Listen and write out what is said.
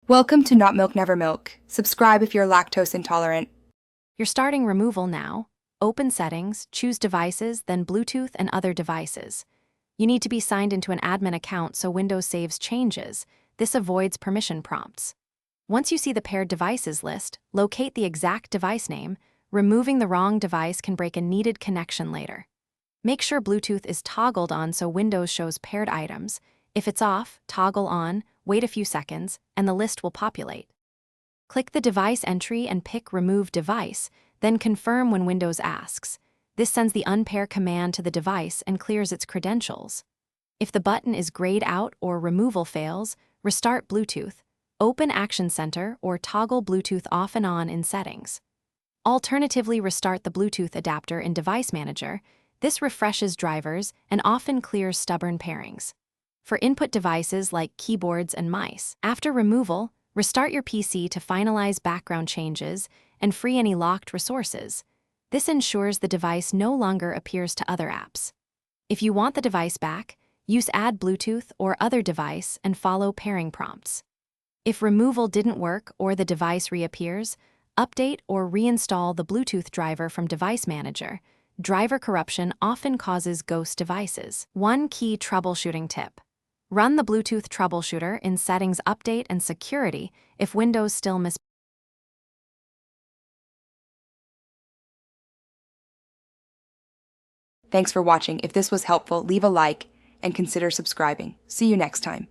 Welcome to Not Milk Never Milk. Subscribe if you're lactose intolerant. You're starting removal now. Open Settings, choose Devices, then Bluetooth and other devices. You need to be signed into an admin account so Windows saves changes. This avoids permission prompts. Once you see the paired devices list, locate the exact device name. Removing the wrong device can break a needed connection later. Make sure Bluetooth is toggled on so Windows shows paired items. If it's off, toggle on, wait a few seconds, and the list will populate. Click the device entry and pick Remove Device, then confirm when Windows asks. This sends the unpair command to the device and clears its credentials. If the button is grayed out or removal fails, restart Bluetooth, open Action Center, or toggle Bluetooth off and on in Settings. Alternatively, restart the Bluetooth adapter in Device Manager. This refreshes drivers and often clears stubborn pairings. For input devices like keyboards and mice, after removal, restart your PC to finalize background changes and free any locked resources. This ensures the device no longer appears to other apps. If you want the device back, use Add Bluetooth or Other Device and follow pairing prompts. If removal didn't work or the device reappears, update or reinstall the Bluetooth driver from Device Manager. Driver corruption often causes ghost devices. One key troubleshooting tip. Run the Bluetooth troubleshooter in Settings, Update, and Security if Windows still Thanks for watching. If this was helpful, leave a like and consider subscribing. See you next time.